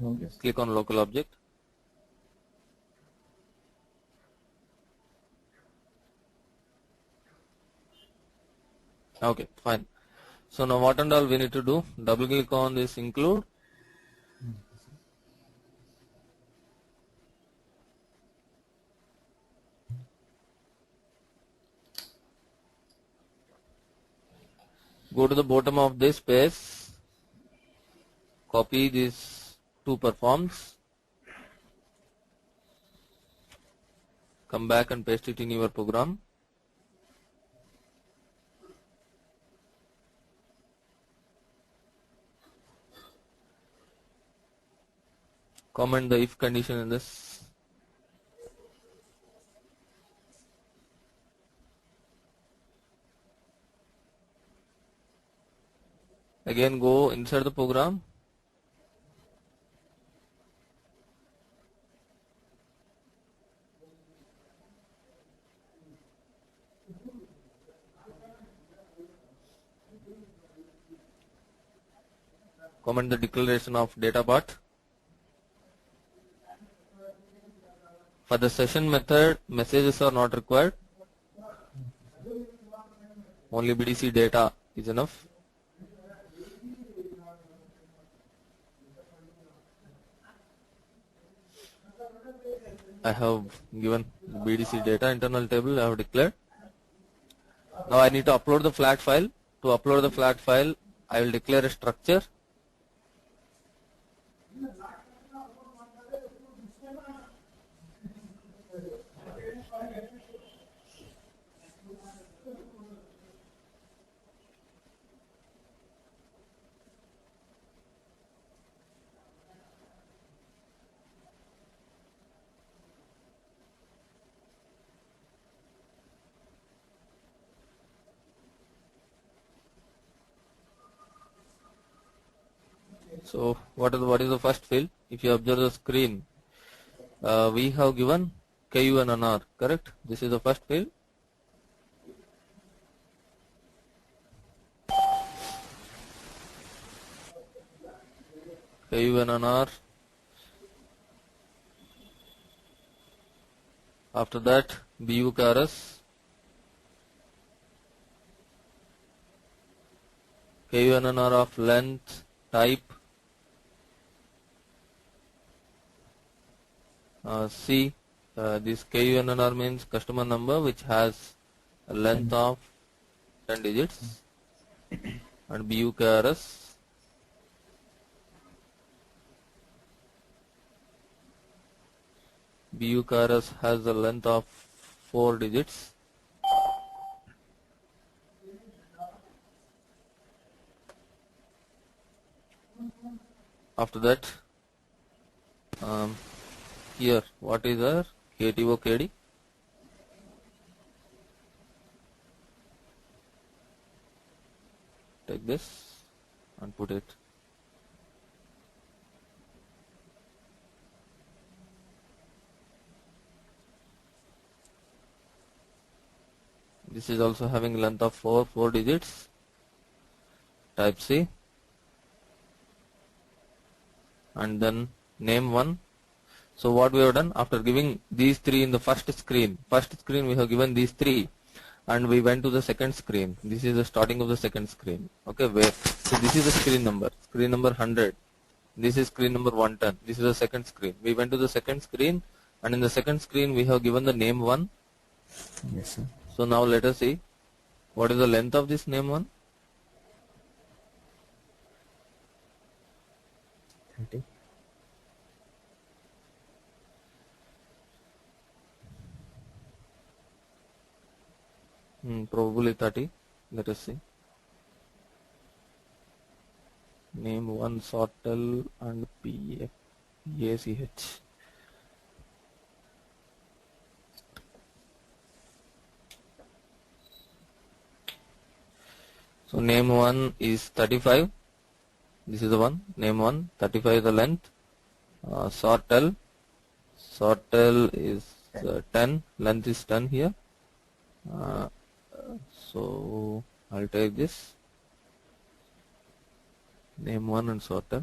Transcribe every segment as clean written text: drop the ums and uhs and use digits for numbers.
Okay. Click on local object. Okay, fine. So now what and all we need to do? Double click on this include. Go to the bottom of this page. Copy these two performs. Come back and paste it in your program. Comment the if condition in this. Again go inside the program. Comment the declaration of data part. For the session method, messages are not required. Only BDC data is enough. I have given BDC data internal table I have declared. Now I need to upload the flat file. To upload the flat file, I will declare a structure. So what is the first field? If you observe the screen, we have given KUNNR, correct? This is the first field. KUNNR. After that, BUKRS, KUNNR of length, type, C. This KUNNR means customer number which has a length of 10 digits, and BUKRS. BUKRS has a length of 4 digits. After that, here what is our KTO KD? Take this and put it. This is also having length of 4 digits. Type C. And then name 1. So what we have done, after giving these 3 in the first screen we have given these 3, and we went to the second screen. This is the starting of the second screen. Okay, where? So this is the screen number 100. This is screen number 110. This is the second screen. We went to the second screen, and in the second screen we have given the name 1. Yes, sir. So now let us see what is the length of this name 1. 30. Probably 30. Let us see. Name 1 Sortel and PACH. So name 1 is 35. This is the one. Name 1, 35 is the length. Sortel is 10. Length is 10 here. So I'll take this. Name 1 and Sortel.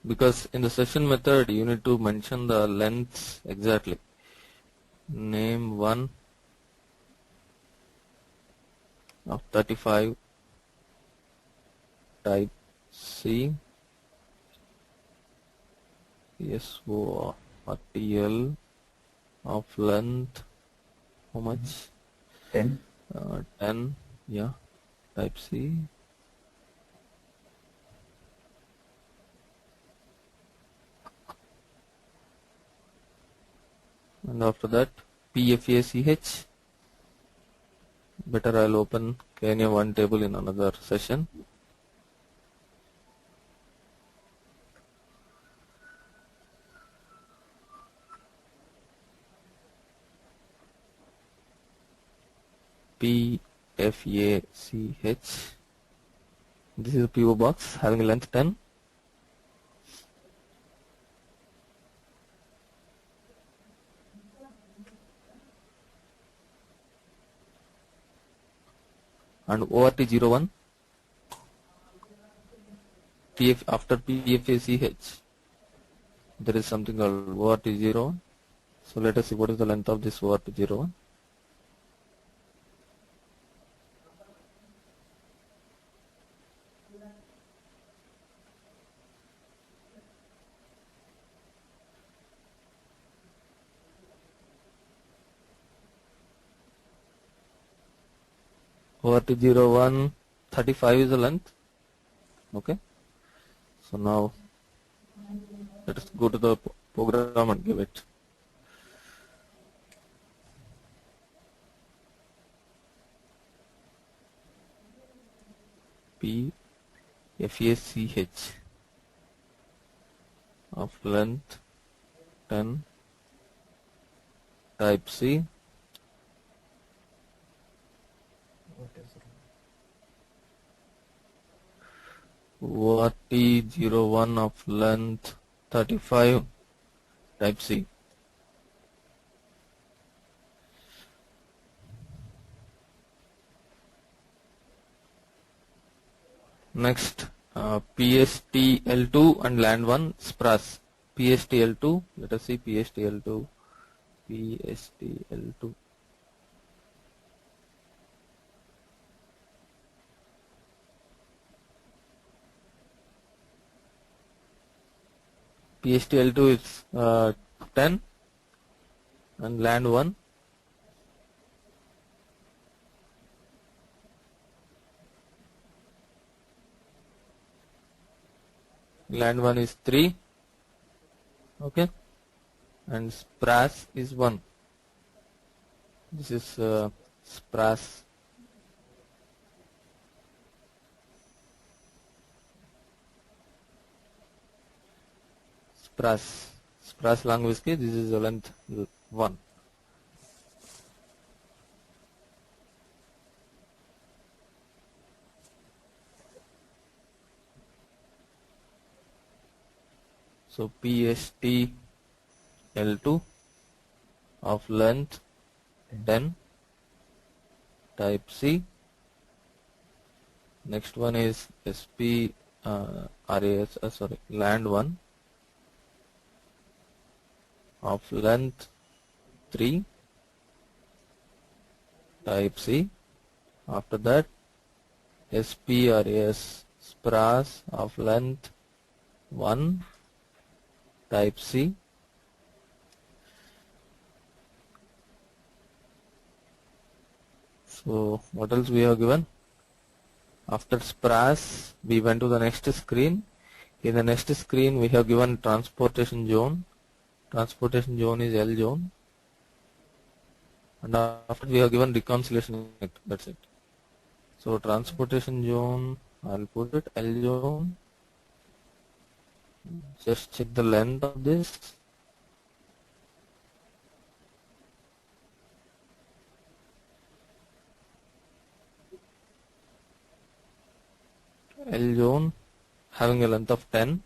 because in the session method you need to mention the lengths exactly. Name 1 of 35, type C, SORTL of length, how much? 10. 10, yeah, type C. And after that, PFACH. Better I'll open KNA1 table in another session. PFACH. This is a PO box having a length 10. And ORT01, after PFACH, there is something called ORT01. So let us see what is the length of this ORT01. ORT01, 35 is the length. Okay. So now let us go to the program and give it. PFACH of length 10, type C. ORT01 of length 35, type C. Next, PSTL2 and land1 SPRAS. PSTL2, let us see PSTL2. PSTL2. PSTL2 is 10 and land1. Land1 is 3. Okay. And SPRAS is 1. This is SPRAS. SPRAS language key, this is the length 1. So PSTL2 of length 10, type C. Next one is land1 of length 3, type C. After that, SPRAS of length 1, type C. So what else we have given? After SPRAS, we went to the next screen. In the next screen, we have given transportation zone. Transportation zone is L zone. And after we have given reconciliation, that's it. So transportation zone, I'll put it L zone. Just check the length of this. L zone having a length of 10.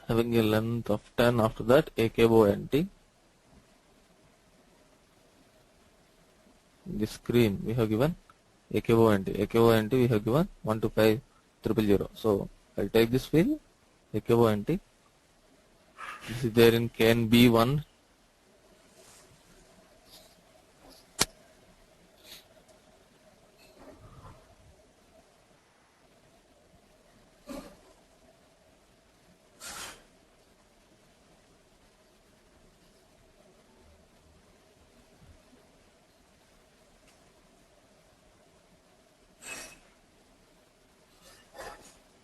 having a length of 10. After that, AKONT. The screen we have given AKONT. AKONT we have given 125000. So I'll take this field AKONT. This is there in KNB1.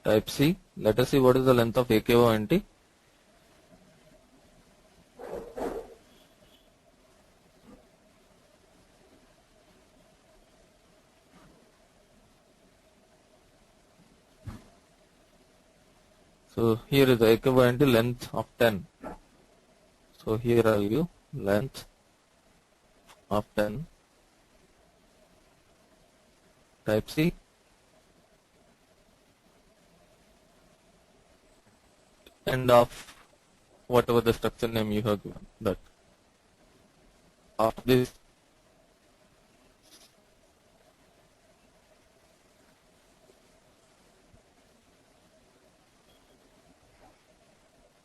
Type C. Let us see what is the length of AKONT. So here is the AKONT length of 10. So here I'll give length of 10. Type C. End of whatever the structure name you have given. That after this,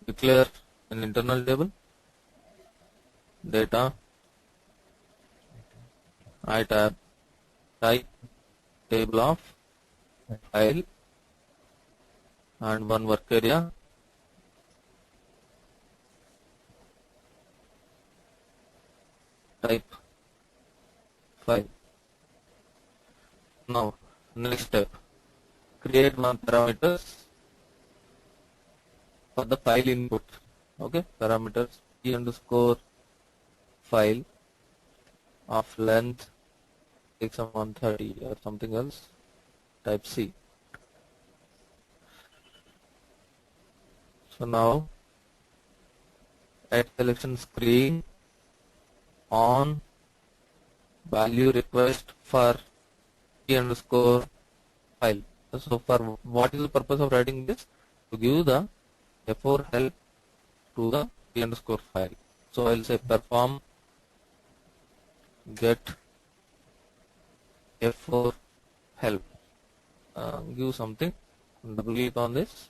declare an internal table, data, I tab, type, table of, file, and one work area. Type file. Now next step, create one parameters for the file input. Okay, parameters p underscore file of length take some 130 or something else. Type C. So now add selection screen on value request for p underscore file. So for what is the purpose of writing this? To give the F4 help to the p underscore file. So I'll say perform get F4 help. Give something. Double click on this.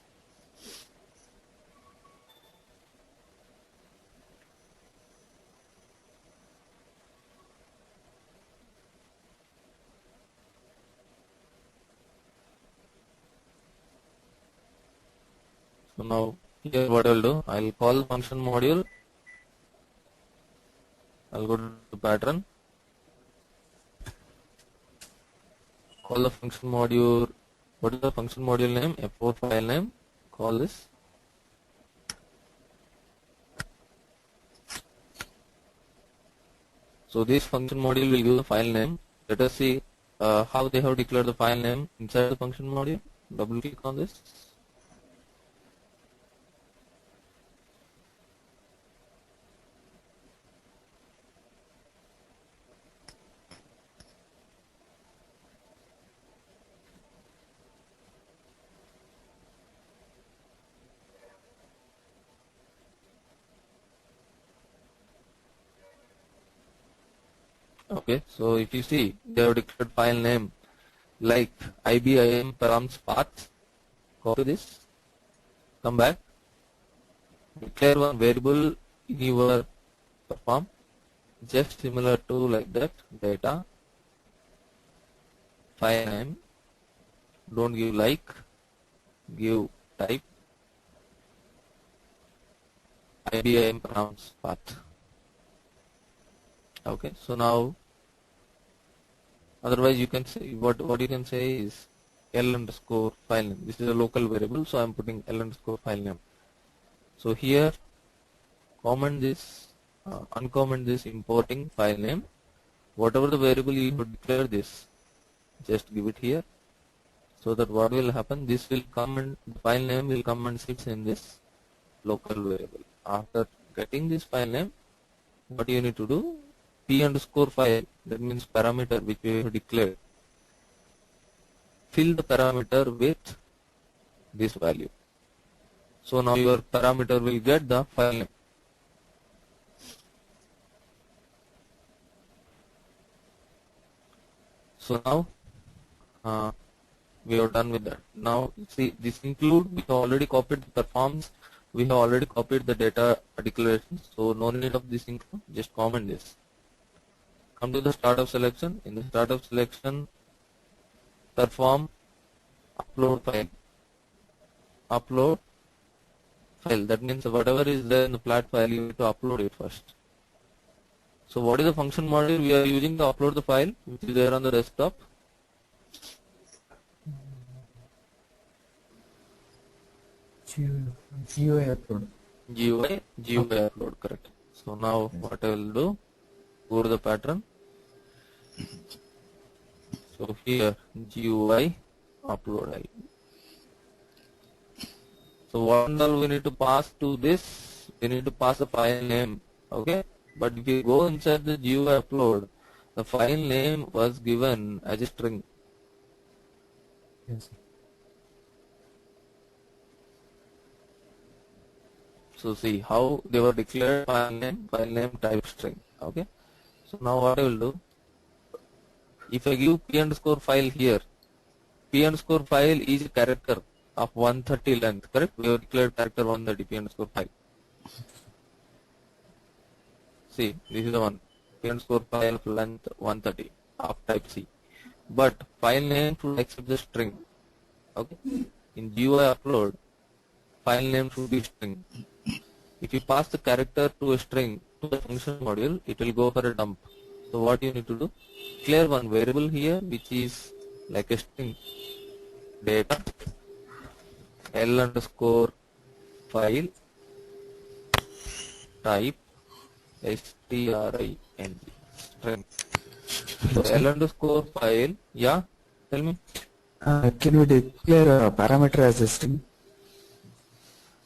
So now here what I'll do, I'll call function module. I'll go to pattern, call the function module. What is the function module name? F4 file name. Call this. So this function module will give the file name. Let us see how they have declared the file name inside the function module. Double click on this. Okay, so if you see, they have declared file name like IBIM params path. Copy this, come back, declare one variable in your perform, just similar to like that, data, file name, don't give like, give type, IBIM params path. Okay, so now otherwise you can say what you can say is L underscore file name. This is a local variable, so I am putting L underscore file name. So here comment this, uncomment this importing file name. Whatever the variable you would declare this, just give it here. So that what will happen, this will come and the file name will come and sits in this local variable. After getting this file name, what you need to do, p underscore file, that means parameter which we have declared, fill the parameter with this value. So now your parameter will get the file name. So now we are done with that. Now see, this include, we have already copied the performs, we have already copied the data declarations, so no need of this include, just comment this. Come to the startup selection. In the startup selection, perform upload file. Upload file, that means whatever is there in the flat file, you need to upload it first. So what is the function module we are using to upload the file which is there on the desktop? GUI upload. GUI upload, correct. So now what I will do, go to the pattern. So here GUI upload ID. So what all we need to pass to this? We need to pass the file name. Okay. But if you go inside the GUI upload, the file name was given as a string. Yes, sir. So see how they were declared file name type string. Okay. So now what I will do, if I give p underscore file here, p underscore file is a character of 130 length, correct? We have declared character 130 p underscore file. See, this is the one, p underscore file of length 130 of type C. But file name should accept the string. Okay. In GUI upload, file name should be string. If you pass the character to a string to the function module, it will go for a dump. So what you need to do? Declare one variable here which is like a string, data L underscore file type string, string. So L underscore file, yeah, tell me. Can we declare a parameter as a string?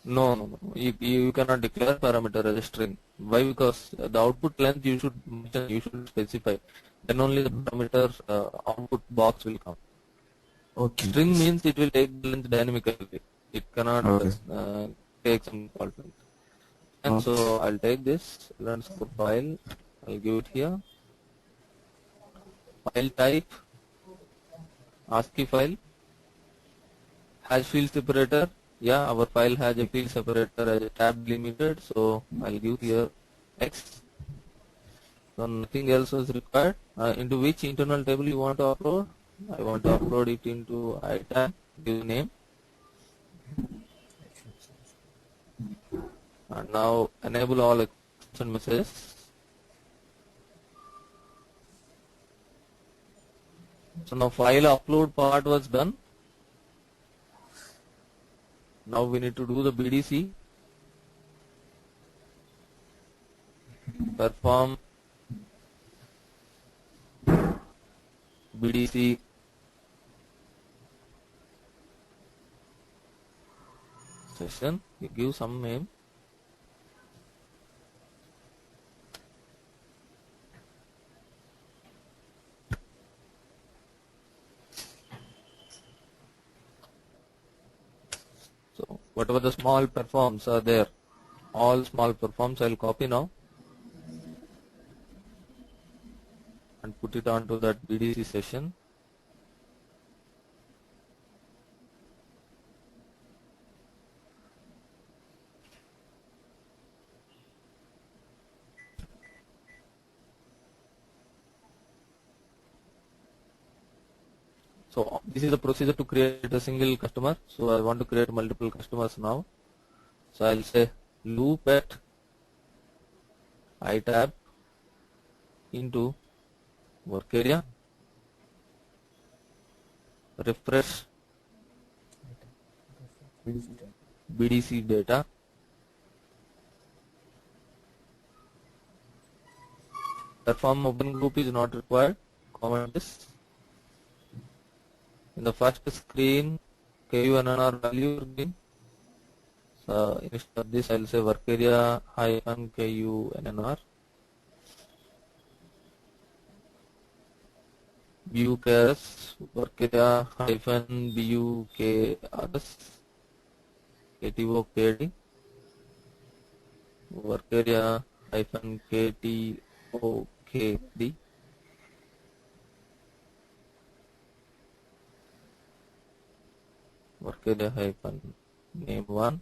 No. You cannot declare parameter as a string. Why? Because the output length you should specify. Then only the parameter output box will come. Okay. String means it will take the length dynamically. It cannot take some default length. And so I'll take this underscore file. I'll give it here. File type ASCII file. Hash field separator. Yeah, our file has a field separator as a tab limited, so I'll give here X. So nothing else is required. Into which internal table you want to upload? I want to upload it into item. Give name. And now enable all exception messages. So now file upload part was done. Now we need to do the BDC. Perform BDC session. You give some name. So whatever the small performs are there, all small performs I will copy now and put it onto that BDC session. So this is the procedure to create a single customer. So I want to create multiple customers now. So I'll say loop at iTab into work area, refresh BDC data, perform open group is not required, comment this. In the first screen, KUNNR value again. So instead of this, I'll say work area hyphen KUNNR. View KRS, work area hyphen BUKRS. KTO-KD, work area hyphen KTO-KD, work area hyphen name1,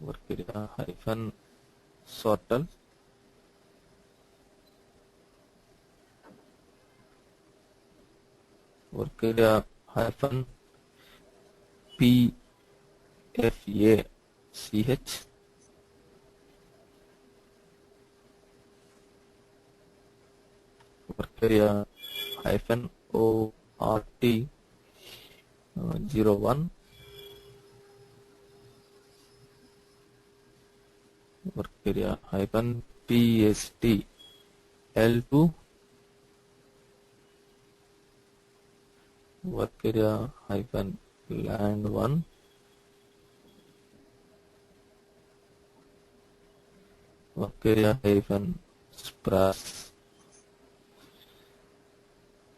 work area hyphen sortal, work area hyphen PFACH, work area hyphen ORT 01, work area hyphen PST L2, work area hyphen land1, work area hyphen spras.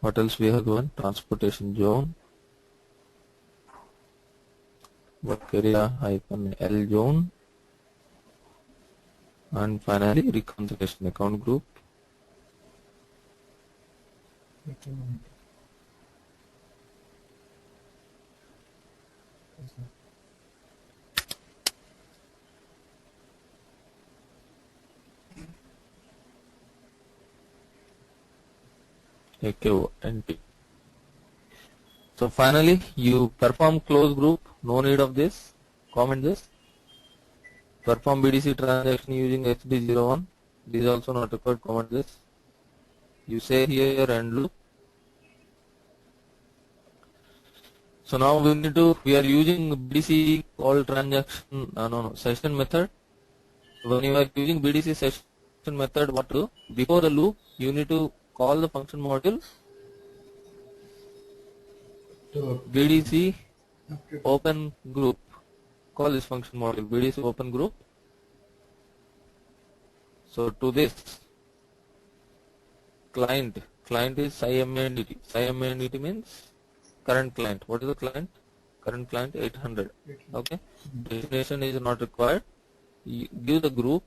What else we have given? Transportation zone, work area hyphen L zone, and finally reconciliation account group. AKONT. So finally you perform close group, no need of this, comment this. Perform BDC transaction using XD01, this is also not required, comment this. You say here and loop. So now we are using BDC call transaction, session method. When you are using BDC session method, what to do? Before the loop, you need to call the function module BDC open group. Call this function module BDC open group. So to this client is SIMANDT. SIMANDT means current client. What is the client? Current client 800. Okay. Destination is not required. You give the group.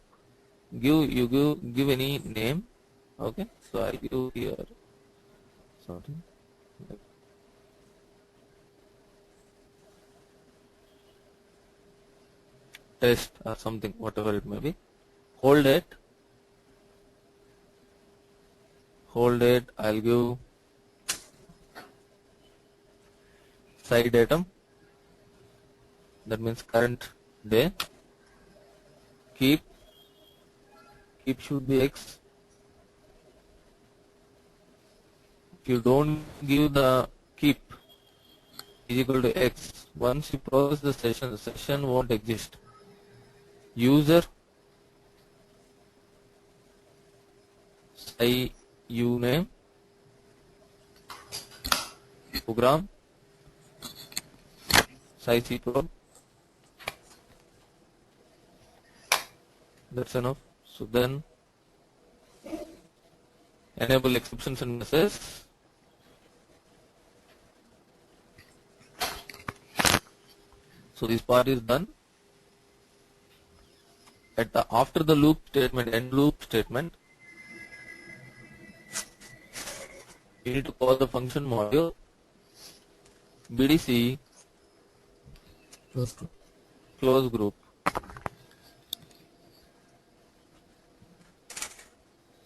Give any name. Okay. So I give here something like test or something, whatever it may be. Hold date. I'll give side datum. That means current day. Keep should be X. If you don't give the keep is equal to X, once you process the session won't exist. User uname, program pro. That's enough. So then enable exceptions and messages. So this part is done. After the loop statement, end loop statement, you need to call the function module BDC close group.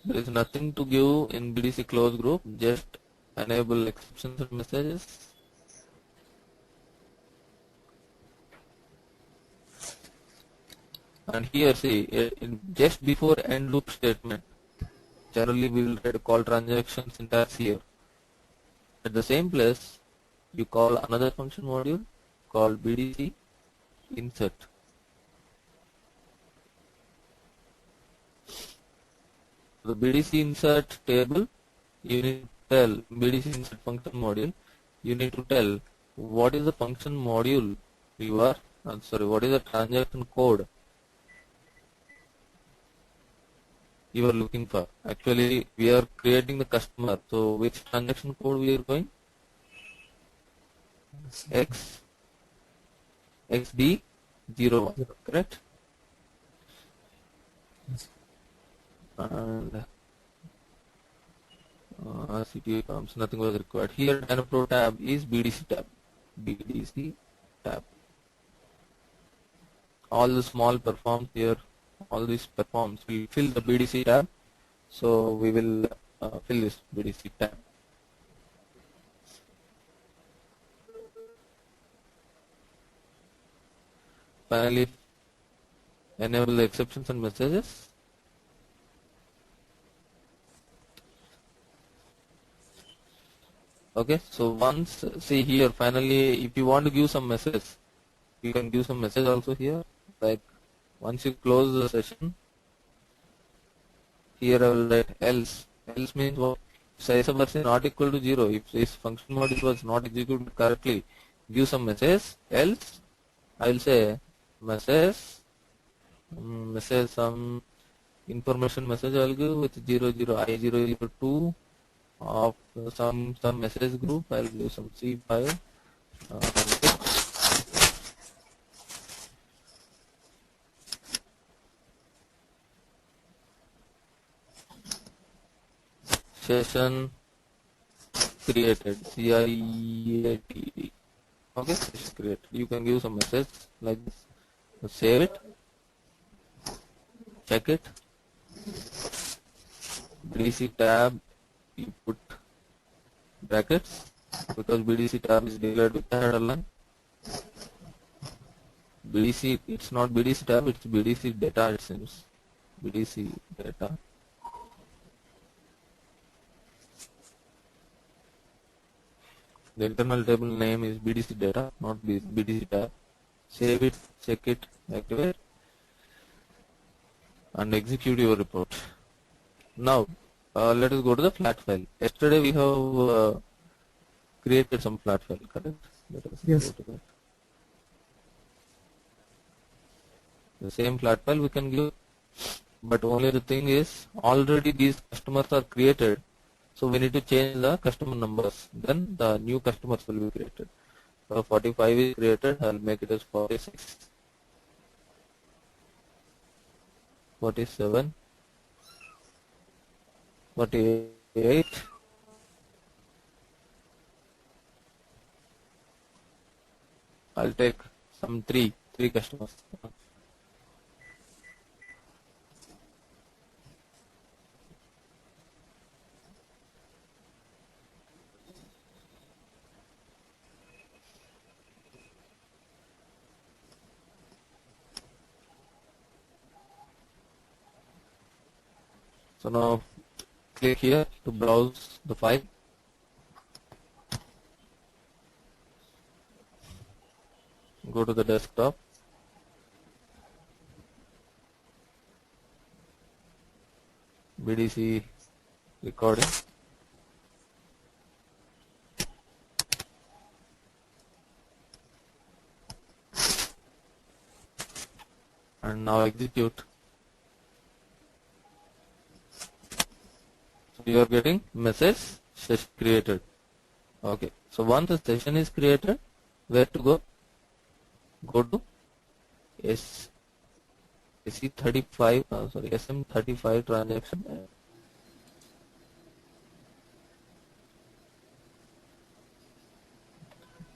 There is nothing to give in BDC close group, just enable exceptions and messages. And here see, just before end loop statement, generally we will try to call transaction syntax here. At the same place, you call another function module called BDC insert. The BDC insert table, you need to tell BDC insert function module, you need to tell what is the function module you are, what is the transaction code you are looking for? Actually, we are creating the customer. So which transaction code we are going? XD01, correct? And CTA comes, nothing was required. Here Dynapro tab is BDC tab. BDC tab. All the small performs here, all these performs will fill the BDC tab. So we will fill this BDC tab. Finally, enable the exceptions and messages. Okay, so once, see here, finally, if you want to give some message, you can give some message also here. Like once you close the session, here I will write else. Else means what? If size of version not equal to 0, if this function module was not executed correctly, give some message. Else, I will say message, some information message I will give with 00I002 of some message group. I will give some C5. Session created, CREATED. Okay, session created. You can give some message like this. Save it, check it. BDC tab, you put brackets because BDC tab is declared with the header line. BDC, it's not BDC tab, it's BDC data, it seems. BDC data. The internal table name is BDC data, not BDC tab. Save it, check it, activate, and execute your report. Now, let us go to the flat file. Yesterday we have created some flat file, correct? Let us Yes. go to that. The same flat file we can give, but only the thing is, already these customers are created, so we need to change the customer numbers. Then the new customers will be created. So 45 is created, I will make it as 46, 47, 48, I'll take some three customers. So now click here to browse the file. Go to the desktop. BDC recording. And now execute. So you are getting message session created. Okay. So once the session is created, where to go? Go to SM35 transaction.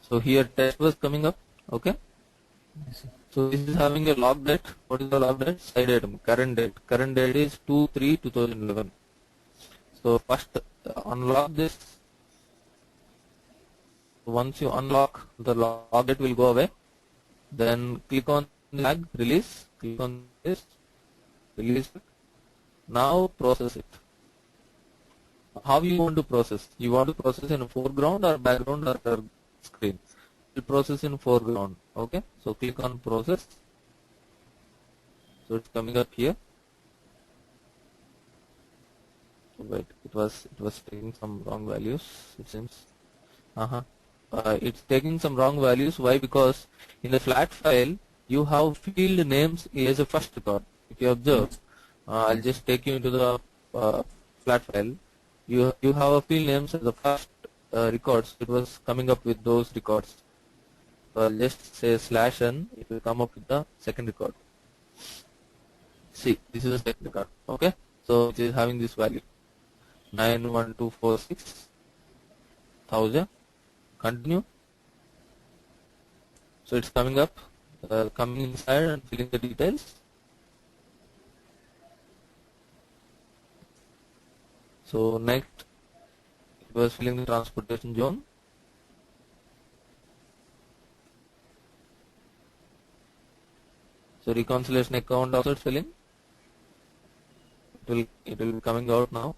So here test was coming up. Okay. So this is having a log date. What is the log date? Side item. Current date. Current date is 2/3/2011. So first unlock this. Once you unlock, the log date will go away. Then click on flag release. Click on this release. Now process it. How you want to process? You want to process in foreground or background or third screen? Will process in foreground. Okay. So click on process. So it's coming up here. So wait, it was taking some wrong values. It seems. it's taking some wrong values. Why? Because in the flat file you have field names as a first record. If you observe, I'll just take you into the flat file. You have a field names as the first records. It was coming up with those records. So I'll just say /n. It will come up with the second record. See, this is the second record. Okay, so it is having this value 91246,000. Continue. So it's coming up, coming inside and filling the details. So next, it was filling the transportation zone. So reconciliation account also it's filling. It will be coming out now,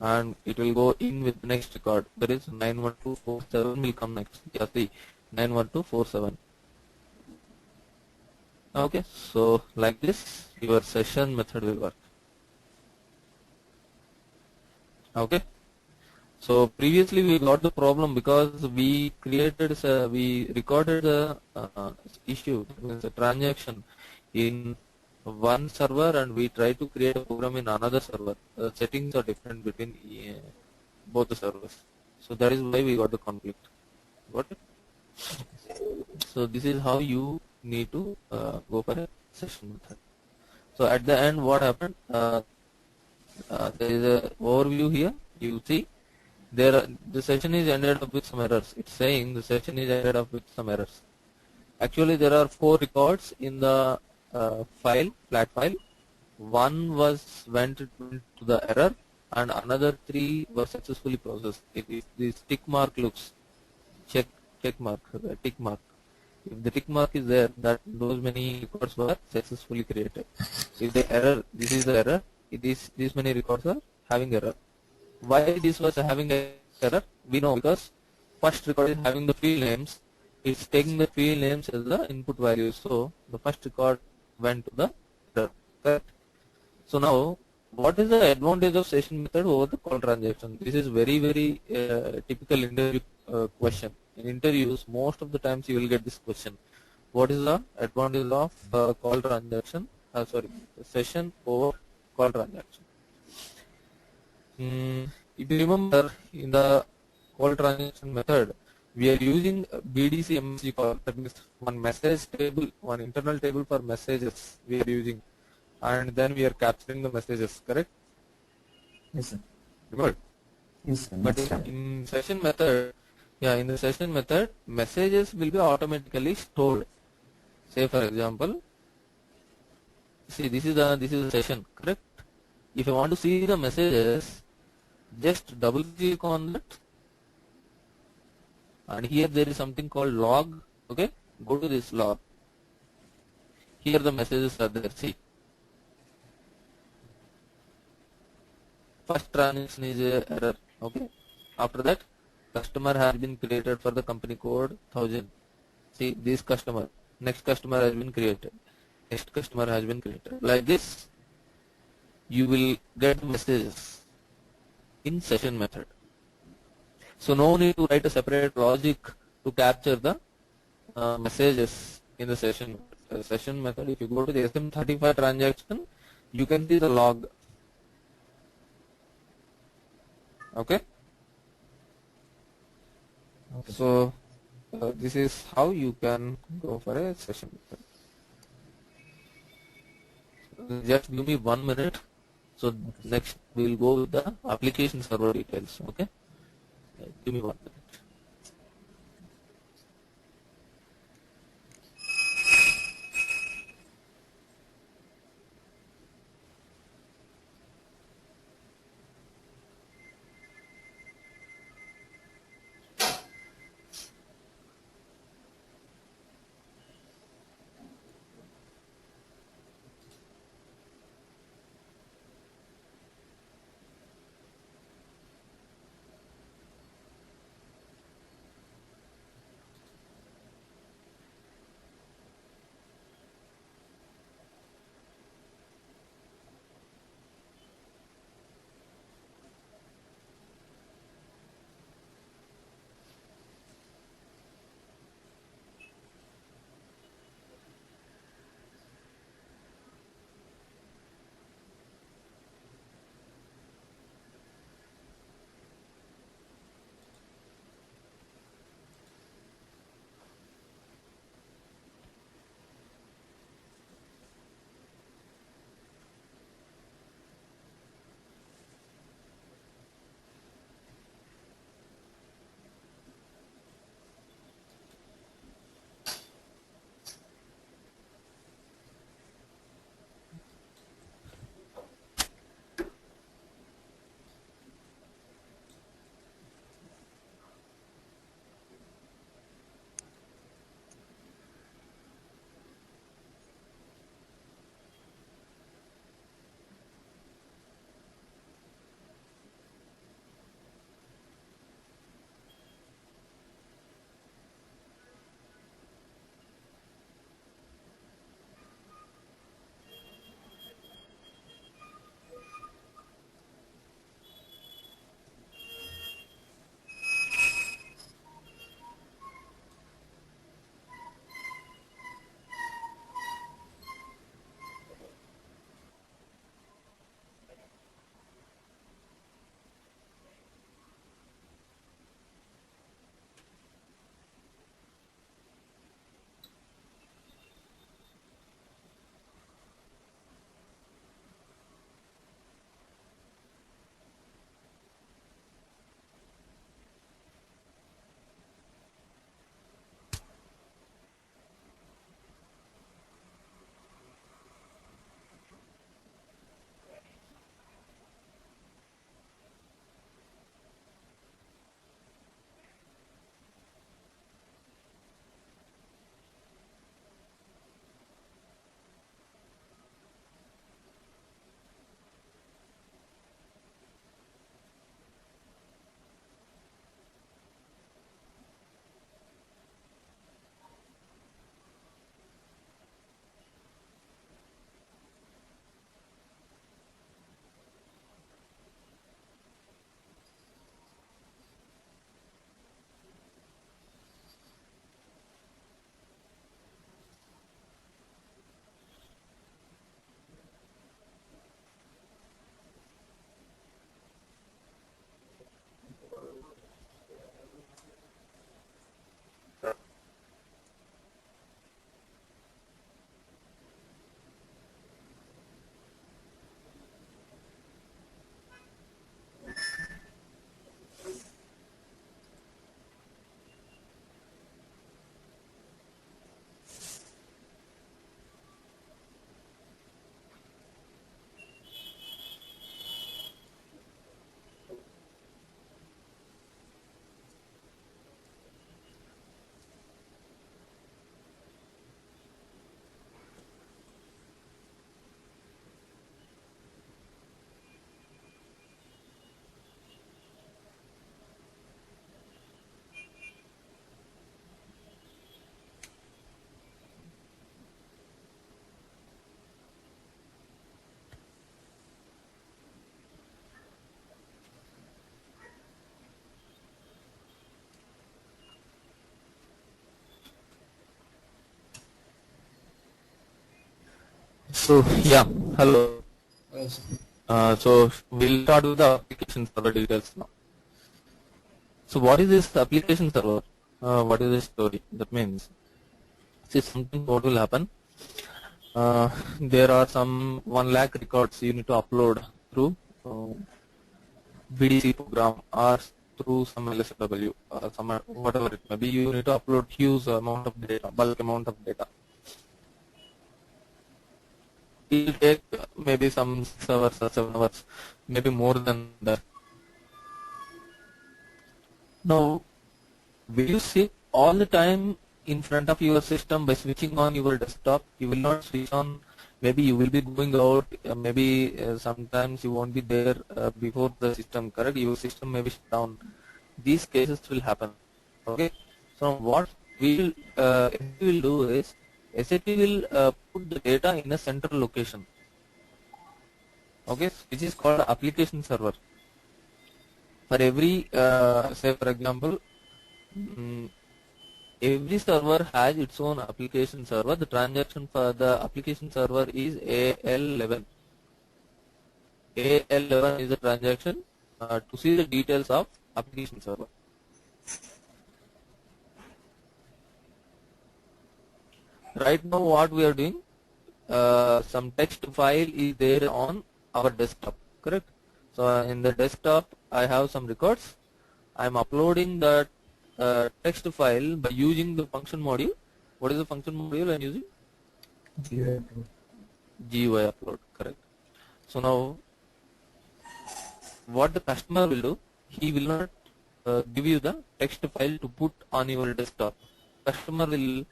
and it will go in with the next record. That is 91247 will come next. Yeah, see 91247. Okay, so like this your session method will work. Okay, so previously we got the problem because we recorded the issue, the transaction in one server, and we try to create a program in another server. The settings are different between both the servers, so that is why we got the conflict. Got it? So this is how you need to go for a session method. So at the end, what happened? There is a overview here. You see, the session is ended up with some errors. It's saying the session is ended up with some errors. Actually, there are 4 records in the flat file. One went to the error, and another 3 were successfully processed. If this tick mark looks, tick mark. If the tick mark is there, that those many records were successfully created. If the error, this is the error. These many records are having error. Why this was having error? We know because first record is having the field names. It's taking the field names as the input values. So the first record went to the error. Correct? So now, what is the advantage of session method over the call transaction? This is very typical interview question. In interviews, most of the times you will get this question. What is the advantage of call transaction? Session over call transaction. If you remember, in the call transaction method, we are using BDC MSG call. That means one message table, one internal table for messages we are using, and then we are capturing the messages. Correct? Yes, sir. Remember? Yes, sir. But in session method, in the session method, messages will be automatically stored. Say for example, see this is the session, correct? If I want to see the messages, just double click on that, and here there is something called log. Okay, go to this log. Here the messages are there. See, first transaction is a error. Okay, after that, customer has been created for the company code 1000. See, this customer, next customer has been created, next customer has been created. Like this, you will get messages in session method. So no need to write a separate logic to capture the messages in the session method. If you go to the SM35 transaction, you can see the log. Okay. So this is how you can go for a session method. Just give me 1 minute. So next we will go with the application server details. Okay, give me 1 minute. So yeah, hello. Yes. So we'll start with the application server details now. So what is this application server? What is the story? That means, see, something what will happen. There are some 1 lakh records you need to upload through BDC program or through some LSW or some whatever it may be. You need to upload huge amount of data, bulk amount of data. It will take maybe some 6 hours or 7 hours, maybe more than that. Now, will you sit all the time in front of your system by switching on your desktop? You will not switch on. Maybe you will be going out. Maybe sometimes you won't be there before the system. Correct? Your system may be shut down. These cases will happen. Okay. So what SAP will do is SAP will put the data in a central location. Okay, which is called application server. For every, say for example, every server has its own application server. The transaction for the application server is AL11. AL11 is the transaction to see the details of application server. Right now what we are doing, some text file is there on our desktop, correct? So in the desktop I have some records. I am uploading that text file by using the function module. What is the function module I am using? GUI upload, correct. So now what the customer will do, he will not give you the text file to put on your desktop. Customer will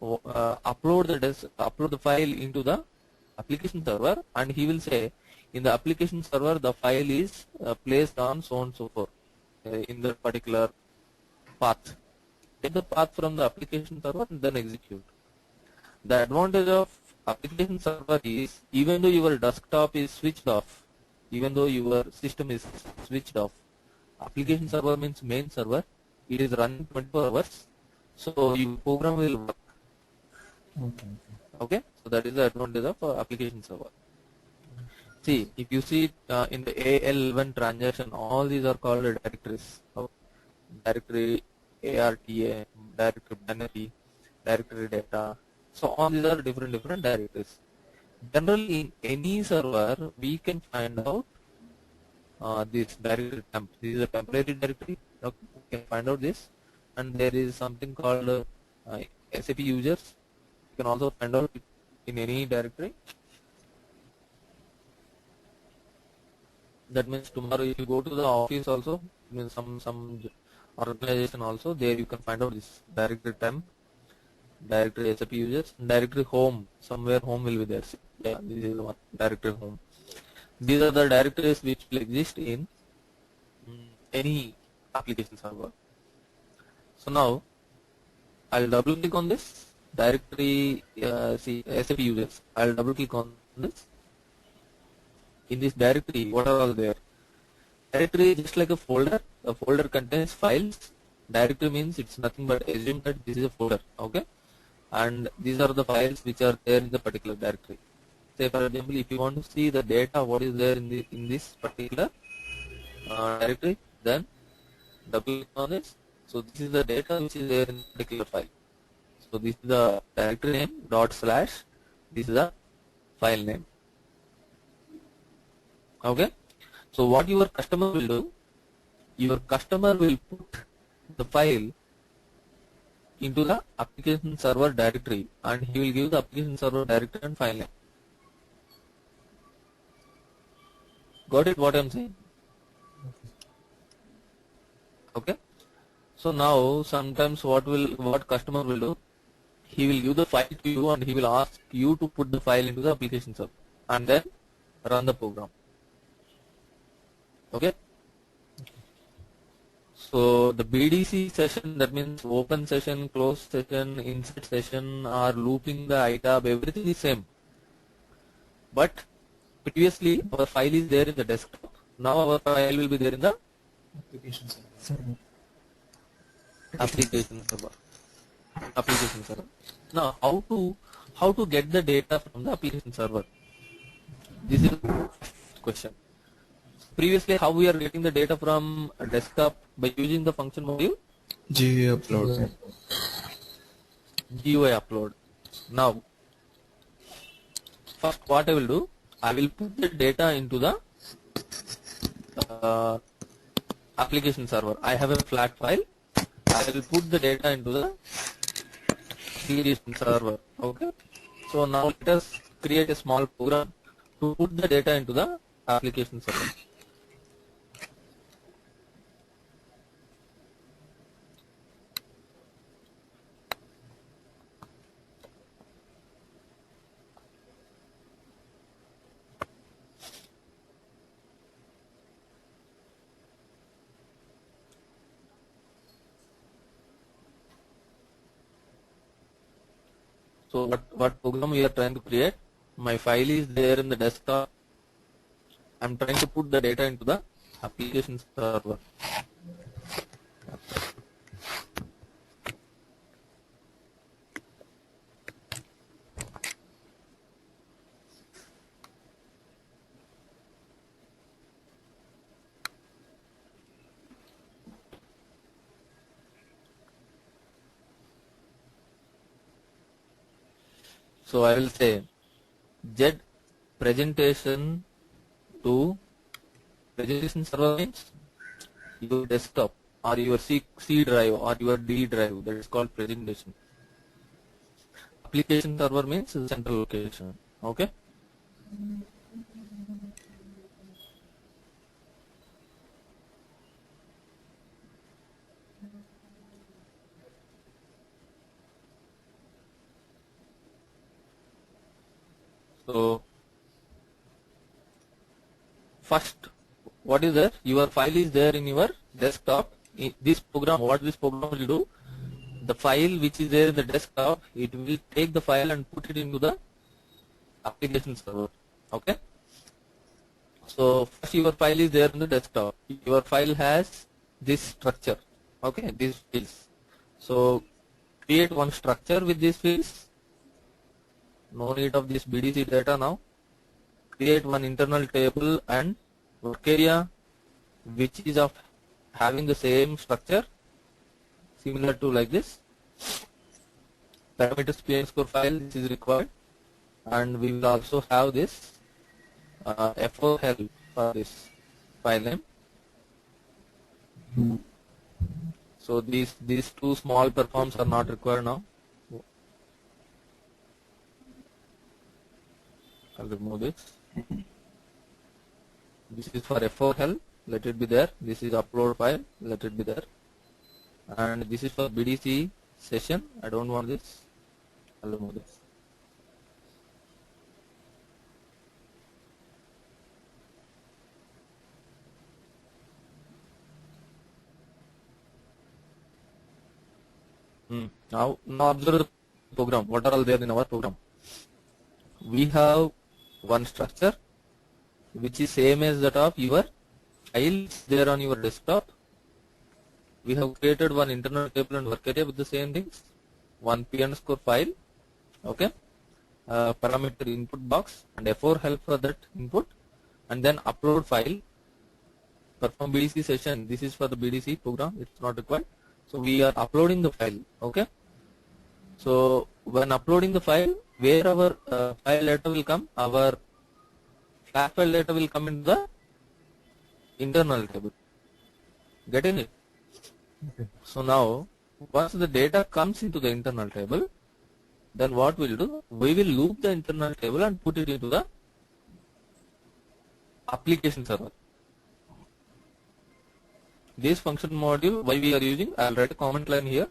upload the file into the application server, and he will say in the application server the file is placed on so and so forth in the particular path. Take the path from the application server and then execute. The advantage of application server is, even though your desktop is switched off, even though your system is switched off, application server means main server, it is running 24 hours, so your program will work. Okay, so that is the advantage of application server. See, if you see in the AL11 transaction, all these are called directories. Directory ARTA, directory binary, directory data. So all these are different directories. Generally, in any server, we can find out this directory temp. This is a temporary directory. Okay, we can find out this, and there is something called SAP users. You can also find out in any directory. That means tomorrow if you go to the office also, means some organization also, there you can find out this directory temp, directory SAP users, directory home, somewhere home will be there. Yeah, this is the one, directory home. These are the directories which will exist in any application server. So now I'll double click on this directory, see SAP users. I'll double click on this. In this directory, what are all there? Directory is just like a folder. A folder contains files. Directory means it's nothing but assume that this is a folder, okay? And these are the files which are there in the particular directory. Say for example, if you want to see the data what is there in this particular directory, then double click on this. So this is the data which is there in the particular file. So this is the directory name /. This is the file name. Okay. So what your customer will do, your customer will put the file into the application server directory, and he will give the application server directory and file name. Got it what I am saying? Okay. So now sometimes what customer will do, he will give the file to you and he will ask you to put the file into the application server and then run the program. Okay. So the BDC session, that means open session, closed session, insert session, or looping the itab, everything is same. But previously our file is there in the desktop. Now our file will be there in the Application server. Application server. Now how to get the data from the application server? This is the question. Previously, how we are getting the data from a desktop by using the function module? GUI upload. GUI upload. Now, first what I will do, I will put the data into the application server. I have a flat file. I will put the data into the application server. Okay. So now let us create a small program to put the data into the application server. So what program we are trying to create? My file is there in the desktop. I'm trying to put the data into the application server. So I will say Z presentation to presentation server means your desktop or your C drive or your D drive, that is called presentation. Application server means central location. Okay. So first, what is there? Your file is there in your desktop. In this program, what this program will do? The file which is there in the desktop, it will take the file and put it into the application server. Okay. So first, your file is there in the desktop. Your file has this structure. Okay, these fields. So create one structure with these fields. No need of this BDC data now. Create one internal table and work area which is of having the same structure, similar to like this. Parameters p_score file, this is required, and we will also have this F4 help for this file name. So these two small performs are not required now. I'll remove this. This is for F4 help, let it be there. This is upload file, let it be there. And this is for BDC session. I don't want this. I'll remove this. Now observe the program. What are all there in our program? We have one structure which is same as that of your files there on your desktop. We have created one internal table and work area with the same things. One p_score file, okay, parameter input box and F4 help for that input, and then upload file. Perform BDC session. This is for the BDC program. It's not required. So we are uploading the file. Okay. So when uploading the file, where our file data will come, our flat file data will come into the internal table. Getting it? Okay. So now, once the data comes into the internal table, then what we'll do? We will loop the internal table and put it into the application server. This function module, why we are using, I'll write a comment line here.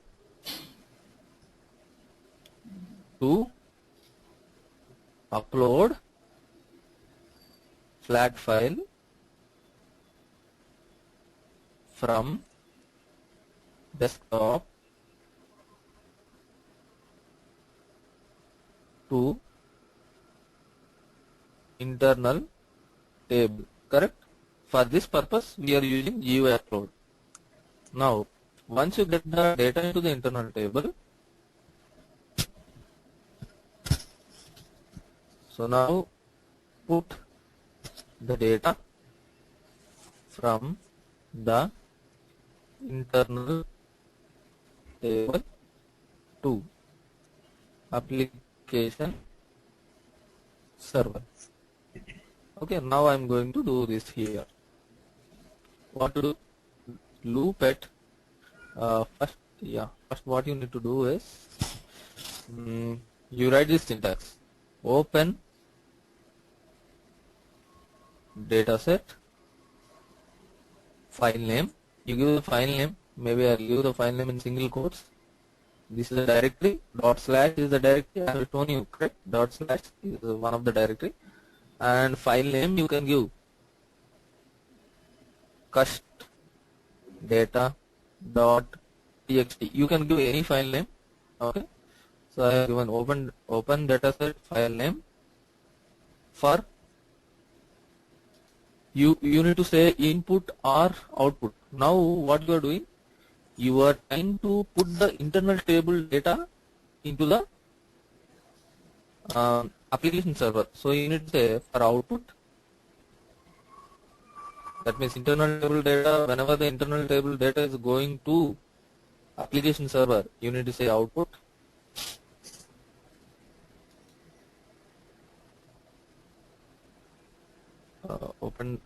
To upload flat file from desktop to internal table. Correct? For this purpose, we are using GUI upload. Now, once you get the data into the internal table, so now put the data from the internal table to application server. Okay, now I am going to do this here. What to do? Loop at first what you need to do is you write this syntax: open dataset, file name. You give the file name. Maybe I'll give the file name in single quotes. This is a directory. Dot slash is the directory. I have shown you, correct? Dot slash is one of the directory. And file name you can give cust data dot txt. You can give any file name. Okay. So I have given open dataset file name. For you need to say input or output. Now what you are doing? You are trying to put the internal table data into the application server. So you need to say for output. That means internal table data. Whenever the internal table data is going to application server, you need to say output.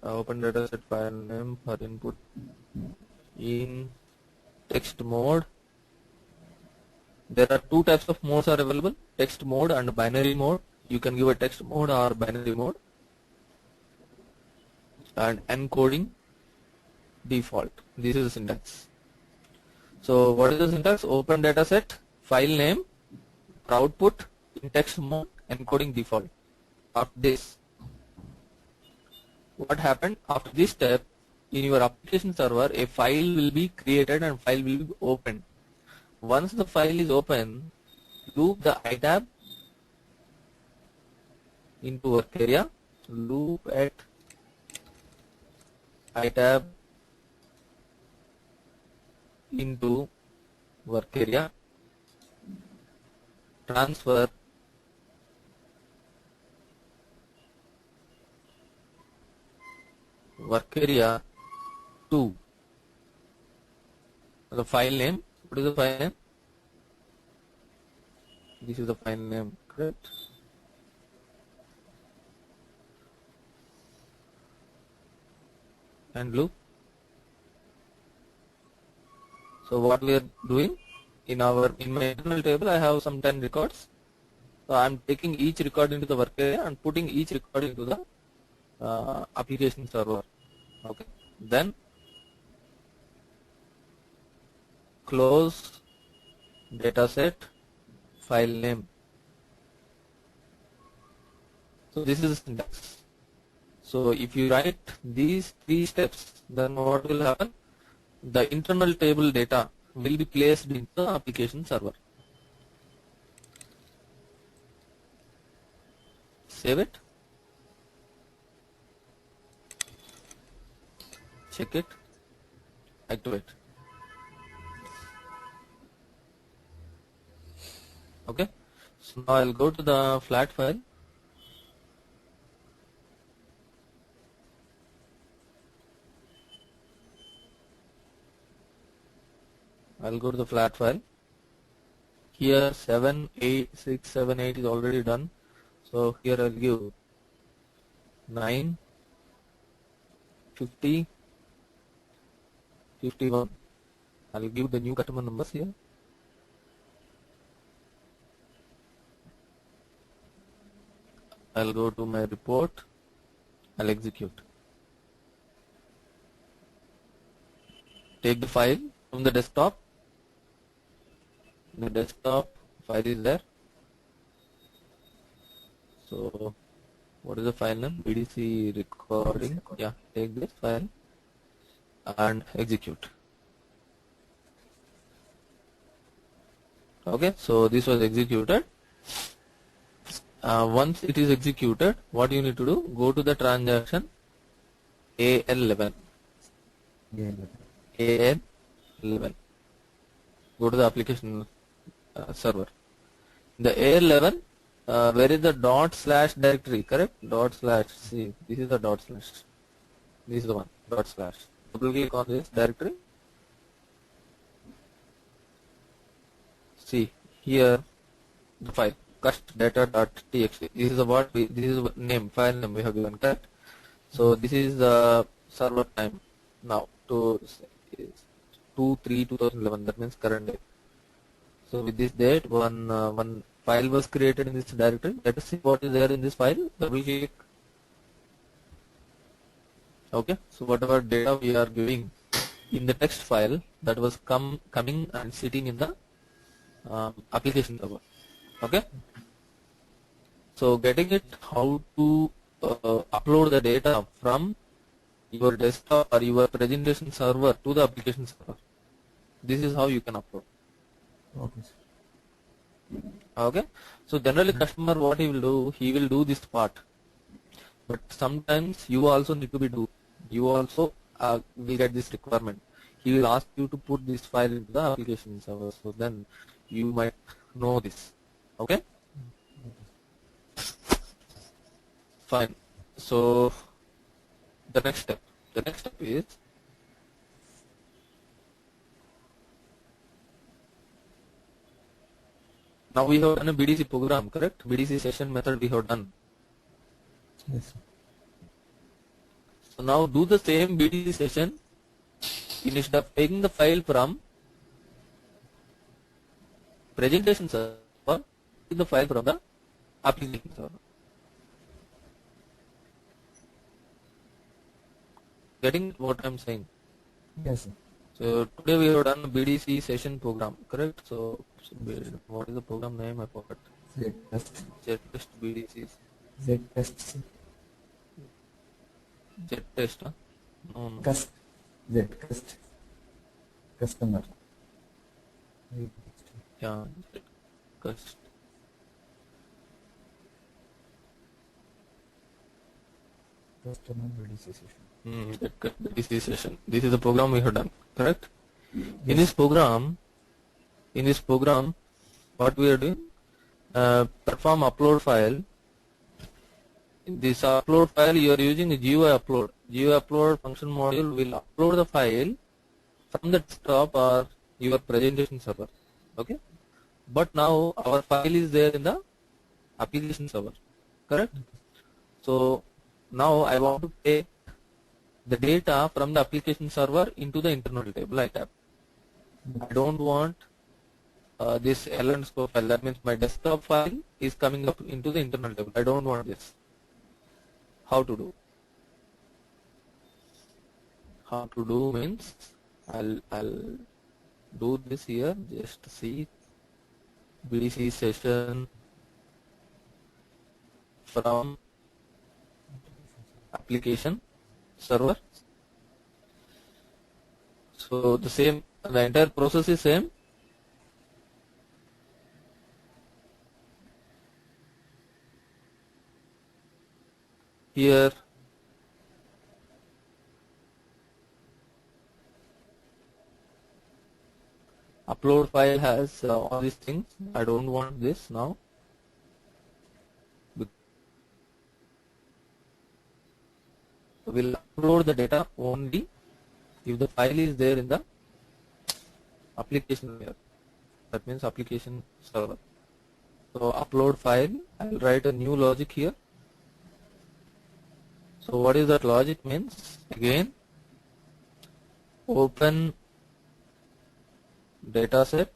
Open dataset file name for input in text mode. There are two types of modes are available: text mode and binary mode. You can give a text mode or binary mode. And encoding default. This is the syntax. So what is the syntax? Open dataset file name for output in text mode, encoding default. After this, what happened? After this step, in your application server, a file will be created and file will be opened. Once the file is open, loop the iTab into work area, loop at iTab into work area, transfer work area to the file name. What is the file name? This is the file name, correct? And loop. So what we are doing in my internal table, I have some 10 records. So I am taking each record into the work area and putting each record into the application server. Okay. Then close dataset file name. So this is the syntax. So if you write these three steps, then what will happen? The internal table data will be placed in the application server. Save it. Check it. Activate. Okay. So now I'll go to the flat file. I'll go to the flat file. Here 7, 8, 6, 7, 8 is already done. So here I'll give 9, 50, 51. I'll give the new customer numbers here. I'll go to my report. I'll execute. Take the file from the desktop. The desktop file is there. So what is the file name? BDC recording. Yeah, take this file and execute. Okay, so this was executed. Once it is executed, what you need to do? Go to the transaction AL11. AL11. Go to the application server. The AL11, where is the dot slash directory, correct? Dot slash, see, this is the dot slash. This is the one, dot slash. Double click on this directory. See, here, the file, custdata.txt. This is the what, this is the name, file name we have given, correct? So this is the server time now, to 2/3/2011, that means current date. So with this date, one file was created in this directory. Let us see what is there in this file. Double click. Okay. So whatever data we are giving in the text file, that was coming and sitting in the application server. Okay. So getting it, how to upload the data from your desktop or your presentation server to the application server. This is how you can upload. Okay. Okay. So generally customer, what he will do this part. But sometimes you also need to be do. You also will get this requirement. He will ask you to put this file into the application server. So then you might know this. Okay. Fine. So the next step is, now we have done a BDC program, correct? BDC session method we have done. Yes. So now do the same BDC session. Instead of taking the file from presentation server, take the file from the application server. Getting what I'm saying? Yes, sir. So today we have done BDC session program, correct? So what is the program name? I forgot. Z-test. Z-test BDC. Z-test. Z-test, huh? No. Cust. Z-test. Customer. Yeah, Z-test. Customer BDC session. BDC session. This is the program we have done, correct? In this program, what we are doing, perform upload file. In this upload file, you are using the GUI upload. GUI upload function module will upload the file from the desktop or your presentation server. Okay, but now our file is there in the application server, correct? So now I want to take the data from the application server into the internal table like that. I don't want this L_scope file. That means my desktop file is coming up into the internal table. I don't want this. How to do? How to do means I'll do this here. Just see BDC session from application server. So the entire process is same. Here upload file has all these things. I don't want this now. Will upload the data only if the file is there in the application layer. That means application server. So upload file, I'll write a new logic here. So what is that logic means? Again, open dataset,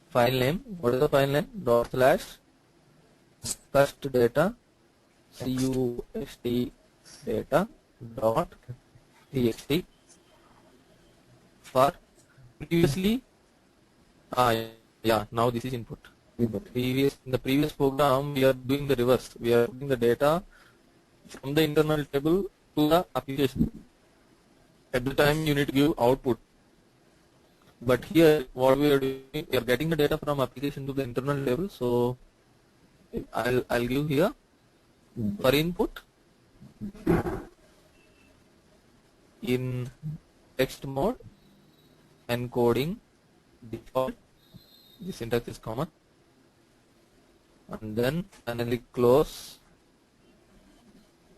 file name. What is the file name? / cust data, cust data dot txt. For previously, yeah, now this is input. In the previous program, we are doing the reverse. We are putting the data from the internal table to the application. At the time, you need to give output. But here, what we are doing, we are getting the data from application to the internal table. So I'll give here for input in text mode, encoding default. The syntax is common. and then finally close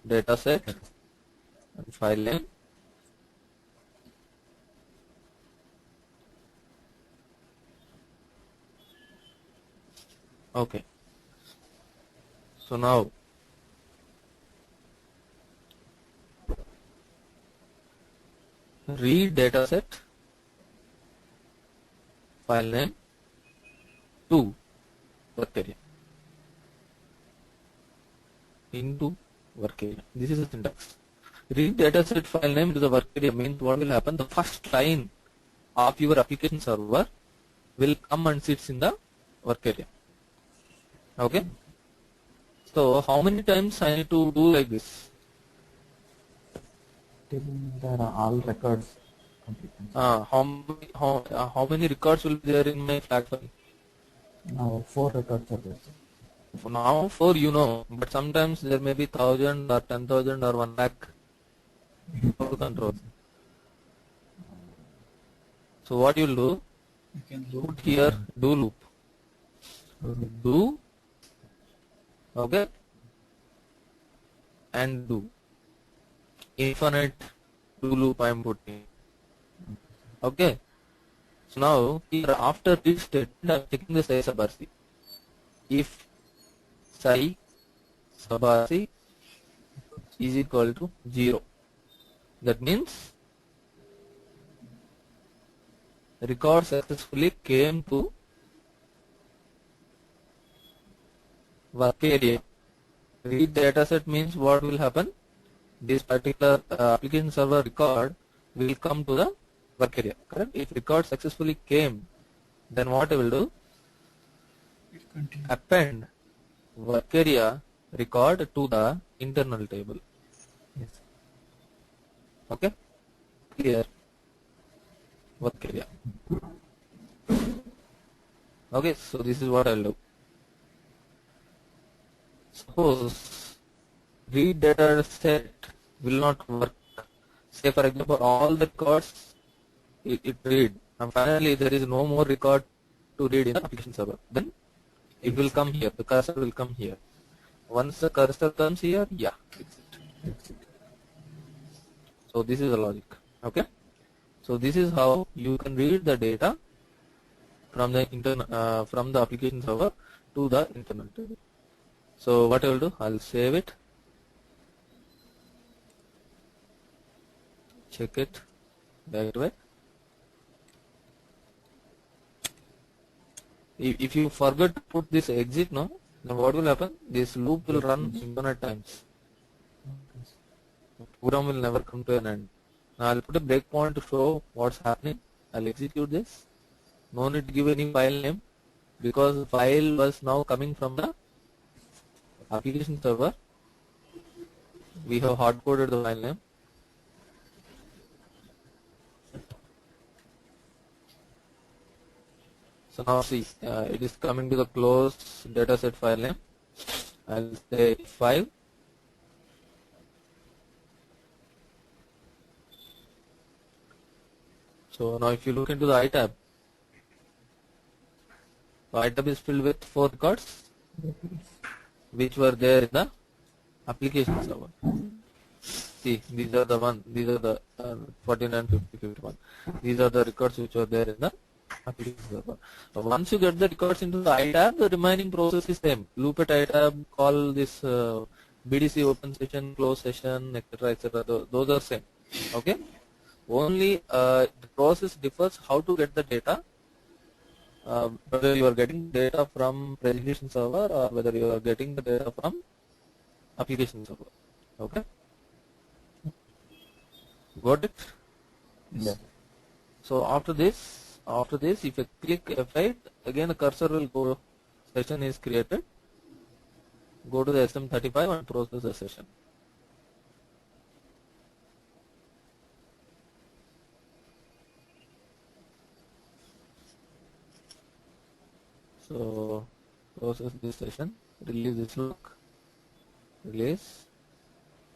data set and file name. Okay, so now read data set file name to work area into work area. This is the syntax. Read data set file name to the work area means what will happen? The first line of your application server will come and sits in the work area. Okay. So how many times I need to do like this? Till there are all records completed. How many records will be there in my flag file? Now 4 records are there. For now 4 you know, but sometimes there may be 1000 or 10,000 or 1 lakh. How to control? So what you'll do? You can Put here do loop. Do, okay, and do. Infinite do loop I am putting. Okay. So now here after this statement I am checking the size sub RC. If psi sub RC is equal to 0, that means record successfully came to work area. Read dataset means what will happen? This particular application server record will come to the work area. Correct? If record successfully came, then what I will do? Append work area record to the internal table. Yes. Okay? Clear? Work area. Okay, so this is what I will do. Suppose read data set will not work. Say for example all the records it read and finally there is no more record to read in the application server. Then it will come here. The cursor will come here. Once the cursor comes here, yeah, exit. So this is the logic. Okay. So this is how you can read the data from the from the application server to the internal table. So what I will do? I'll save it, check it that way. If you forget to put this exit now, then what will happen? This loop will run infinite times. Program will never come to an end. Now I'll put a breakpoint to show what's happening. I'll execute this. No need to give any file name because the file was now coming from the application server. We have hard coded the file name. So now see, it is coming to the closed dataset file name. I'll say 5. So now if you look into the iTab, the iTab is filled with 4 records which were there in the application server. See, these are the 49, 50, 51. These are the records which were there in the application server. Once you get the records into the iTab, the remaining process is same. Loop at iTab, call this BDC open session, close session, etc. Those are same. Okay. Only the process differs how to get the data. Whether you are getting data from presentation server or whether you are getting the data from application server. Okay. Got it? Yeah. So after this, if you click F8, again the cursor will go, session is created. Go to the SM35 and process the session. So process this session, release this look, release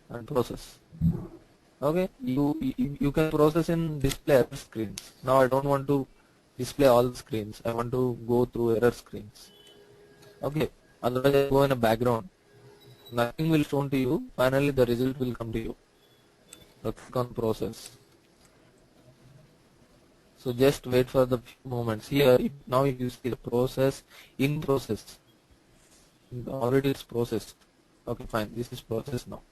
and process. Okay, you can process in display error screens. Now I don't want to display all the screens. I want to go through error screens. Okay, Otherwise, I go in a background. Nothing will shown to you. Finally, the result will come to you. So click on process. So just wait for the few moments. Here, now you see the process in process. Already it's processed. Okay, fine. This is processed now.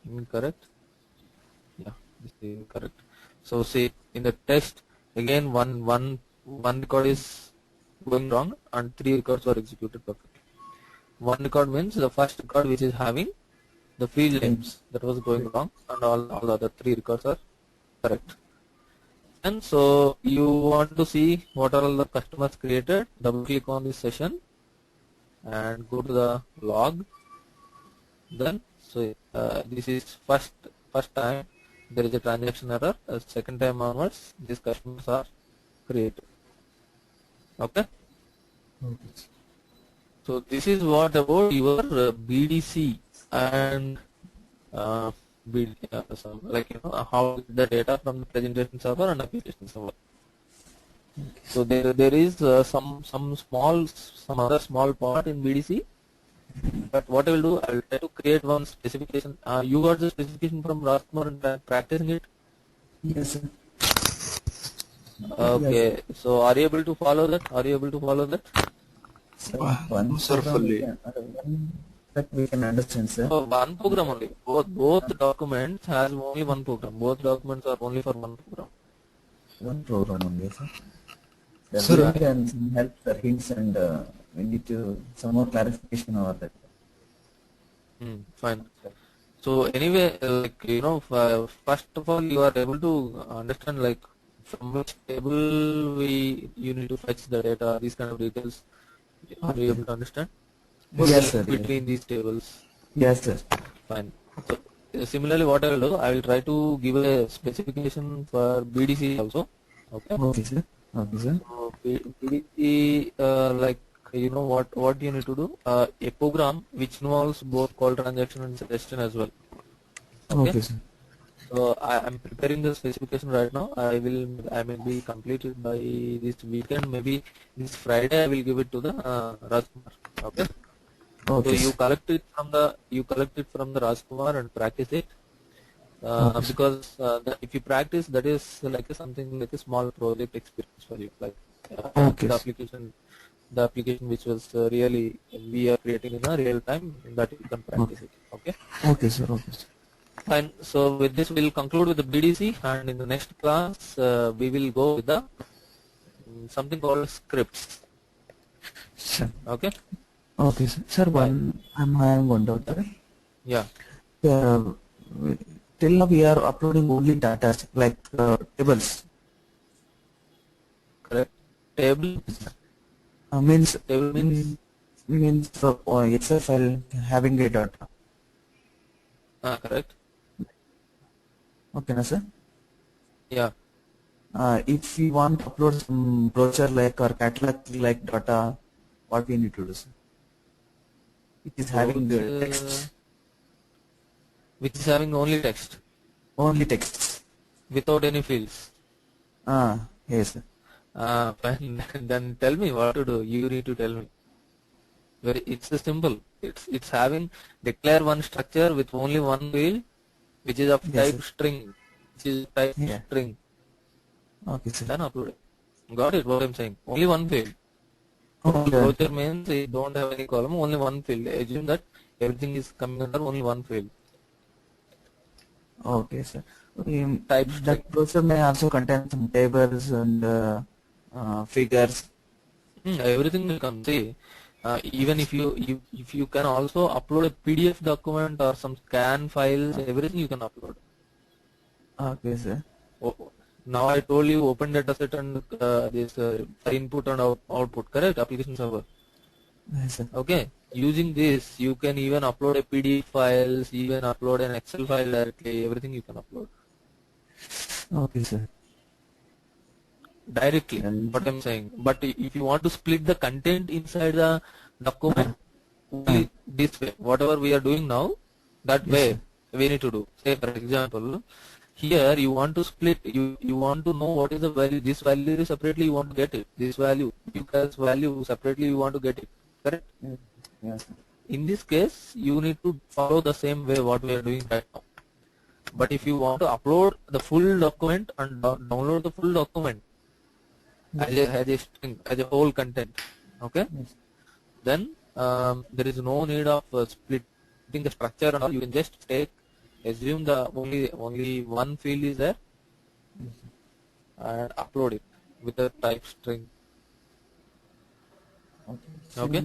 Incorrect. Yeah, this is incorrect. So see in the test again one record is going wrong and 3 records were executed perfectly. One record means the first record which is having the field names that was going wrong, and all the other 3 records are correct. And so you want to see what are all the customers created. Double click on this session and go to the log. Then so this is first time there is a transaction error. Second time onwards these customers are created. Okay. So this is what about your BDC and so like how the data from the presentation server and application server. So there is some other small part in BDC, but what I will do, I will try to create one specification. You got the specification from Rajkumar and practicing it? Yes, sir. Okay, Yes. so are you able to follow that? Are you able to follow that? Sir, one Sir, program fully. one that we can understand, sir. Oh, one program only. Both documents has only one program. Both documents are only for one program. One program only, sir. There Sir, will be and some help, sir, hints, and we need to some more clarification over that. Fine. So anyway, first of all, you are able to understand like from which table you need to fetch the data. These kind of details. Are you able to understand? Yes, sir. Between these tables. Yes, sir. Fine. So similarly, what I will do, I will try to give a specification for BDC also. Okay. Okay, sir. Okay, sir. So BDC, what you need to do? A program which involves both call transaction and suggestion as well. Okay, sir. So I am preparing the specification right now. I may be completed by this weekend. Maybe this Friday I will give it to the Rajkumar. Okay. Okay. So you collect it from the Rajkumar and practice it. Okay. Because if you practice, that is like something like a small project experience for you, like Okay. the application which was really we are creating in a real time, that you can practice it. Okay. Okay, sir. Okay, sir. Fine. So with this, we will conclude with the BDC, and in the next class, we will go with the something called scripts. Sir. Okay. Okay, sir. Sir, I'm having one doubt, sir. Yeah. Till now we are uploading only data like tables. Correct. Table. Means Table means. Excel file having a data. Correct. Okay, na, sir. Yeah. If we want to upload some brochure like or catalog like data, what we need to do, sir? It is having the text. Which is having only text Only text. without any fields. Yes, sir. Fine. Then tell me what to do. You need to tell me. It's a simple. It's having declare one structure with only one field, which is of Yes, type sir. string. Which is type Yeah. string. Okay, sir. Then upload it. Got it? What I'm saying? Only one field. Okay. Brochure means it don't have any column, only one field. Assume that everything is coming under only one field. Okay, sir. Type That string. brochure may also contain some tables and figures. Everything will come. See, even if you can also upload a PDF document or some scan files, everything you can upload. Okay, sir. Now I told you open data set and this input and output, correct? Application server. Yes, sir. Okay. Using this, you can even upload a PDF files, even upload an Excel file directly. Everything you can upload Okay, sir. directly. And What I'm saying. But if you want to split the content inside the document, only this way. Whatever we are doing now, that Yes, way sir. we need to do. Say for example, here you want to split. You want to know what is the value. This value is separately you want to get it. This value, UCAS value separately you want to get it. Correct? Yes. Yes. In this case, you need to follow the same way what we are doing right now. But if you want to upload the full document and download the full document as a string, as a whole content, okay, Yes. then there is no need of splitting the structure and all. You can just assume the only one field is there and upload it with the type string. Okay.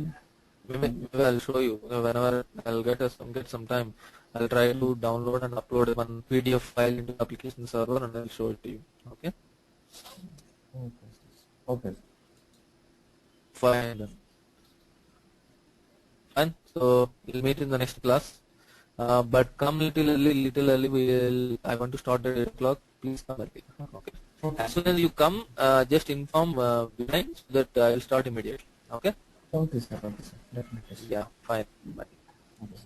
Maybe I'll show you whenever I'll get some time. I'll try to download and upload one PDF file into the application server and I'll show it to you. Okay. Okay. Fine. Then. Fine. So we'll meet in the next class. But come little early. I want to start at 8 o'clock. Please come early. Okay. As soon as you come, just inform behind so that I'll start immediately. Okay. Okay, sir. Okay, sir. Definitely. Yeah. Fine. Bye. Okay.